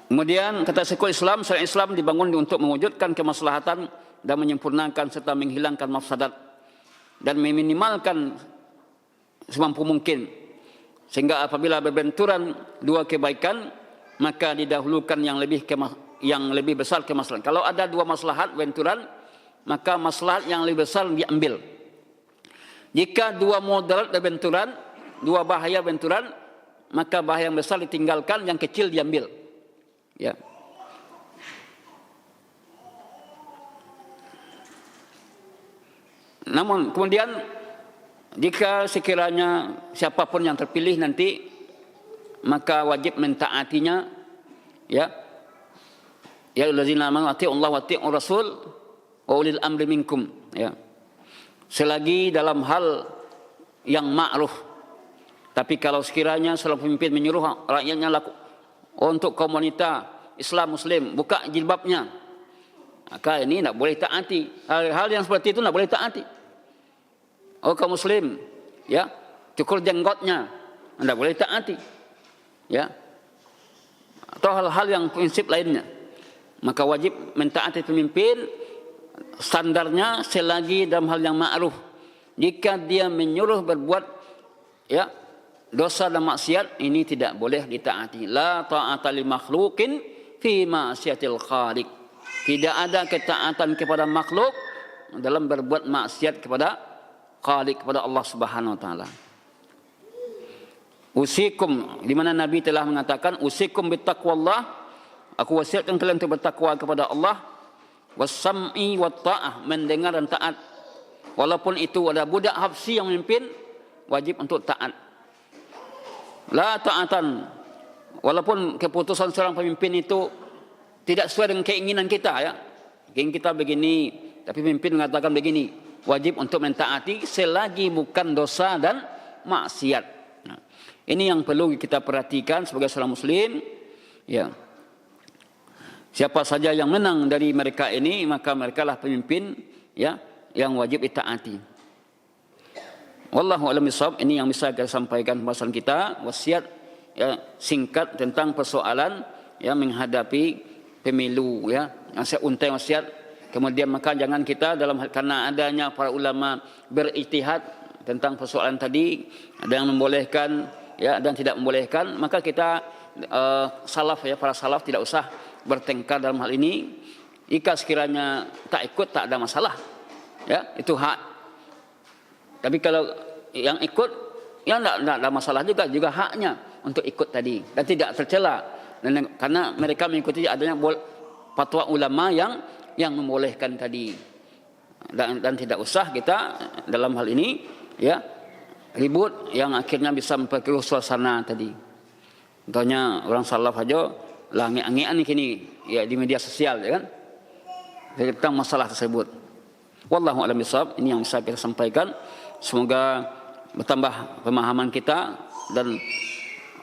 Kemudian kata Syekhul Islam, syariat Islam dibangun untuk mewujudkan kemaslahatan dan menyempurnakan serta menghilangkan mafsadat dan meminimalkan semampu mungkin. Sehingga apabila berbenturan dua kebaikan, maka didahulukan yang lebih besar kemaslahatan. Kalau ada dua maslahat benturan, maka maslahat yang lebih besar diambil. Jika dua mudarat berbenturan, dua bahaya benturan, maka bahaya yang besar ditinggalkan, yang kecil diambil. Ya. Namun kemudian jika sekiranya siapapun yang terpilih nanti, maka wajib mentaatinya, ya. Ya allazina amanu atii'ullaha wa atii'ur rasul wa ulil amri minkum, ya. Selagi dalam hal yang ma'ruf. Tapi kalau sekiranya seorang pemimpin menyuruh rakyatnya untuk kaum wanita Islam Muslim buka jilbabnya, maka ini tidak boleh taati. Hal yang seperti itu tidak boleh taati. Oh kaum Muslim, ya, cukur jenggotnya, tidak boleh taati, ya. Atau hal-hal yang prinsip lainnya, maka wajib mentaati pemimpin. Standarnya selagi dalam hal yang ma'ruf. Jika dia menyuruh berbuat, ya, dosa dan maksiat, ini tidak boleh ditaati. La ta'ata li makhluqin fi ma'siyatil khaliq. Tidak ada ketaatan kepada makhluk dalam berbuat maksiat kepada Khaliq, kepada Allah Subhanahu wa taala. Usikum, di mana Nabi telah mengatakan usikum bittaqwallah, aku wasiatkan kalian untuk bertakwa kepada Allah, wasam'i wat ta'ah, mendengar dan taat. Walaupun itu ada budak habsi yang memimpin, wajib untuk taat. La ta'atan, walaupun keputusan seorang pemimpin itu tidak sesuai dengan keinginan kita, ya. Keinginan kita begini, tapi pemimpin mengatakan begini, wajib untuk mentaati selagi bukan dosa dan maksiat. Nah, ini yang perlu kita perhatikan sebagai seorang muslim, ya. Siapa saja yang menang dari mereka ini, maka merekalah pemimpin, ya, yang wajib ditaati. Wallahu a'lam bishawab. Ini yang bisa kita sampaikan pembahasan kita, wasiat, ya, singkat tentang persoalan, ya, menghadapi pemilu, ya. Saya untai wasiat. Kemudian maka jangan kita karena adanya para ulama berijtihad tentang persoalan tadi, ada yang membolehkan, ya, dan tidak membolehkan, maka kita salaf, ya, para salaf tidak usah bertengkar dalam hal ini. Jika sekiranya tak ikut tak ada masalah, ya, itu hak. Tapi kalau yang ikut, ya tidak ada masalah juga haknya untuk ikut tadi dan tidak tercela. Dan karena mereka mengikuti adanya fatwa ulama yang membolehkan tadi. Dan tidak usah kita dalam hal ini, ya, ribut yang akhirnya bisa memperkeruh suasana tadi. Contohnya orang salaf aja langit-angian kini, ya, di media sosial, ya kan, tentang masalah tersebut. Wallahu a'lam bishawab. Ini yang bisa kita sampaikan. Semoga bertambah pemahaman kita dan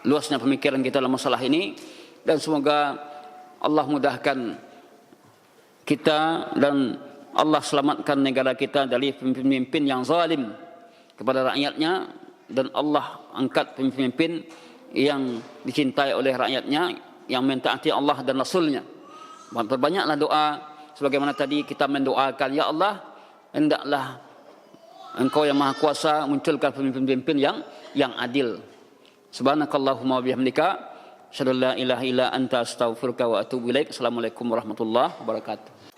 luasnya pemikiran kita dalam masalah ini, dan semoga Allah mudahkan kita dan Allah selamatkan negara kita dari pemimpin yang zalim kepada rakyatnya, dan Allah angkat pemimpin yang dicintai oleh rakyatnya, yang mentaati Allah dan Rasulnya. Berbanyaklah doa sebagaimana tadi kita mendoakan, ya Allah, hendaklah Engkau yang Maha Kuasa munculkan pemimpin-pemimpin yang adil. Subhanakallahumma wa bihamdika, asyhadu an la ilaha illa anta, astaghfiruka wa atubu ilaik. Assalamualaikum warahmatullahi wabarakatuh.